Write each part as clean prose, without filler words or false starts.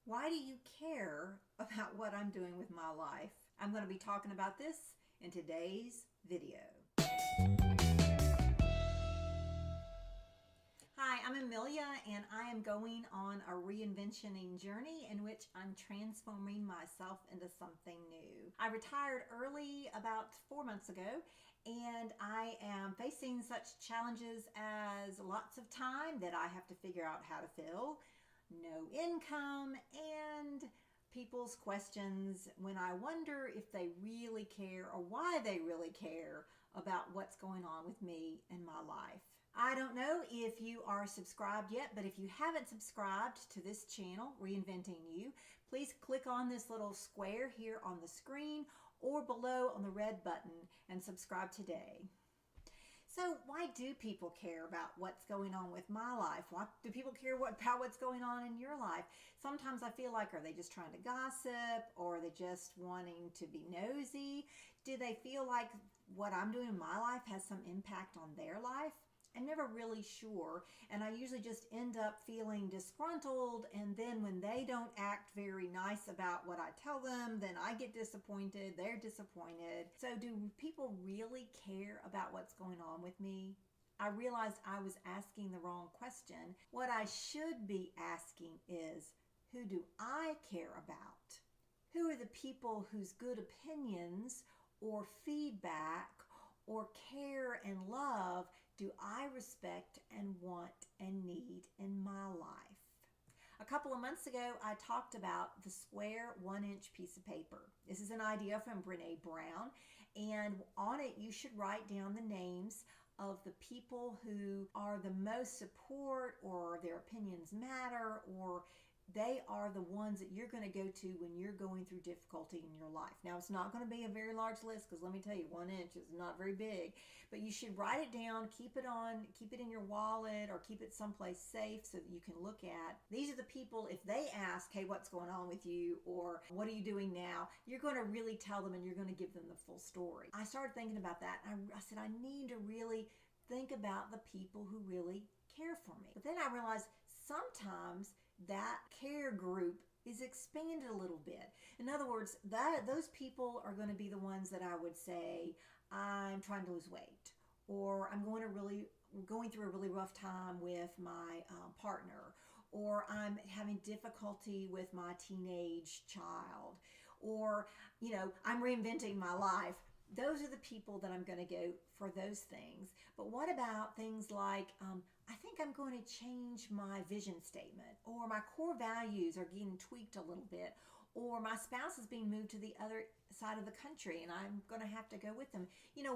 Why do you care about what I'm doing with my life? I'm going to be talking about this in today's video. Hi, I'm Amelia, and I am going on a reinventing journey in which I'm transforming myself into something new. I retired early about 4 months ago, and I am facing such challenges as lots of time that I have to figure out how to fill, no income, and people's questions when I wonder if they really care or why they really care about what's going on with me in my life. I don't know if you are subscribed yet, but if you haven't subscribed to this channel, Reinventing You, please click on this little square here on the screen or below on the red button and subscribe today. So why do people care about what's going on with my life? Why do people care about what's going on in your life? Sometimes I feel like, are they just trying to gossip, or are they just wanting to be nosy? Do they feel like what I'm doing in my life has some impact on their life? I'm never really sure, and I usually just end up feeling disgruntled, and then when they don't act very nice about what I tell them, then I get disappointed, they're disappointed. So do people really care about what's going on with me? I realized I was asking the wrong question. What I should be asking is, who do I care about? Who are the people whose good opinions or feedback or care and love do I respect and want and need in my life? A couple of months ago, I talked about the square 1-inch piece of paper. This is an idea from Brene Brown, and on it you should write down the names of the people who are the most support, or their opinions matter, or they are the ones that you're going to go to when you're going through difficulty in your life. Now, it's not going to be a very large list, because let me tell you, 1 inch is not very big, but you should write it down, keep it in your wallet, or keep it someplace safe so that you can look at. These are the people, if they ask, hey, what's going on with you, or what are you doing now, you're going to really tell them, and you're going to give them the full story. I started thinking about that, and I said, I need to really think about the people who really care for me. But then I realized sometimes that care group is expanded a little bit. In other words, those people are going to be the ones that I would say, I'm trying to lose weight, or I'm going through a really rough time with my partner, or I'm having difficulty with my teenage child, or I'm reinventing my life. Those are the people that I'm going to go for those things. But what about things like, I think I'm going to change my vision statement, or my core values are getting tweaked a little bit, or my spouse is being moved to the other side of the country and I'm going to have to go with them.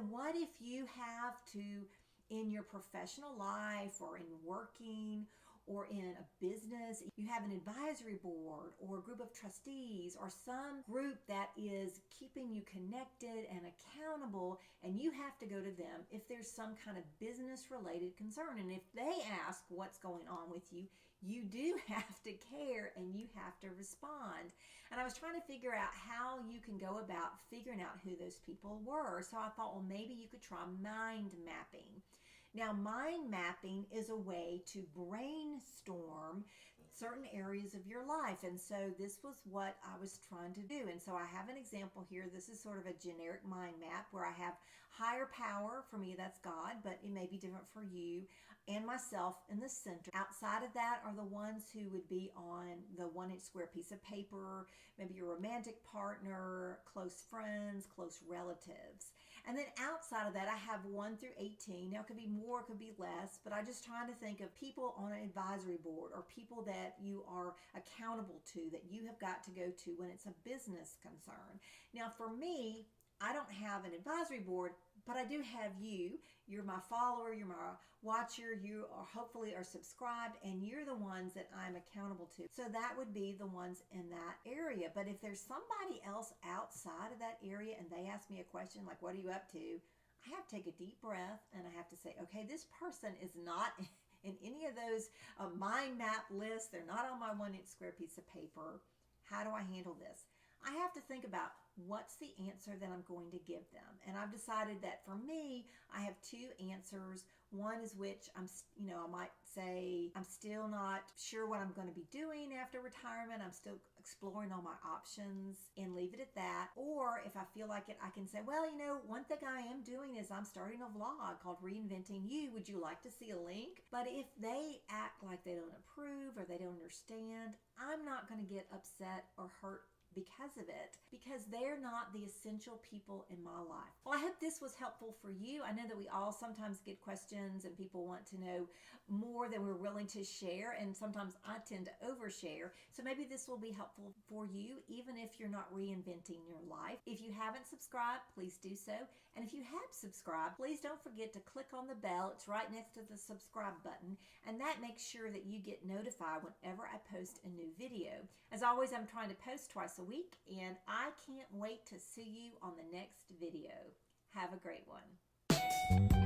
What if you have to, in your professional life or in working or in a business, you have an advisory board or a group of trustees or some group that is keeping you connected and accountable, and you have to go to them if there's some kind of business related concern. And if they ask what's going on with you, you do have to care and you have to respond. And I was trying to figure out how you can go about figuring out who those people were. So I thought, well, maybe you could try mind mapping. Now, mind mapping is a way to brainstorm certain areas of your life. And so this was what I was trying to do. And so I have an example here. This is sort of a generic mind map where I have higher power. For me, that's God, but it may be different for you, and myself in the center. Outside of that are the ones who would be on the 1-inch square piece of paper, maybe your romantic partner, close friends, close relatives. And then outside of that, I have 1 through 18. Now, it could be more, it could be less, but I just trying to think of people on an advisory board, or people that you are accountable to, that you have got to go to when it's a business concern. Now, for me, I don't have an advisory board, but I do have you. You're my follower, you're my watcher, you are hopefully are subscribed, and you're the ones that I'm accountable to. So that would be the ones in that area. But if there's somebody else outside of that area and they ask me a question like, what are you up to? I have to take a deep breath and I have to say, okay, this person is not in any of those mind map lists. They're not on my 1-inch square piece of paper. How do I handle this? I have to think about what's the answer that I'm going to give them. And I've decided that for me, I have two answers. One is which I might say I'm still not sure what I'm going to be doing after retirement. I'm still exploring all my options and leave it at that. Or if I feel like it, I can say, well, one thing I am doing is I'm starting a vlog called Reinventing You. Would you like to see a link? But if they act like they don't approve or they don't understand, I'm not going to get upset or hurt because of it, because they're not the essential people in my life. Well, I hope this was helpful for you. I know that we all sometimes get questions and people want to know more than we're willing to share, and sometimes I tend to overshare. So maybe this will be helpful for you, even if you're not reinventing your life. If you haven't subscribed, please do so. And if you have subscribed, please don't forget to click on the bell. It's right next to the subscribe button, and that makes sure that you get notified whenever I post a new video. As always, I'm trying to post twice a week, and I can't wait to see you on the next video. Have a great one.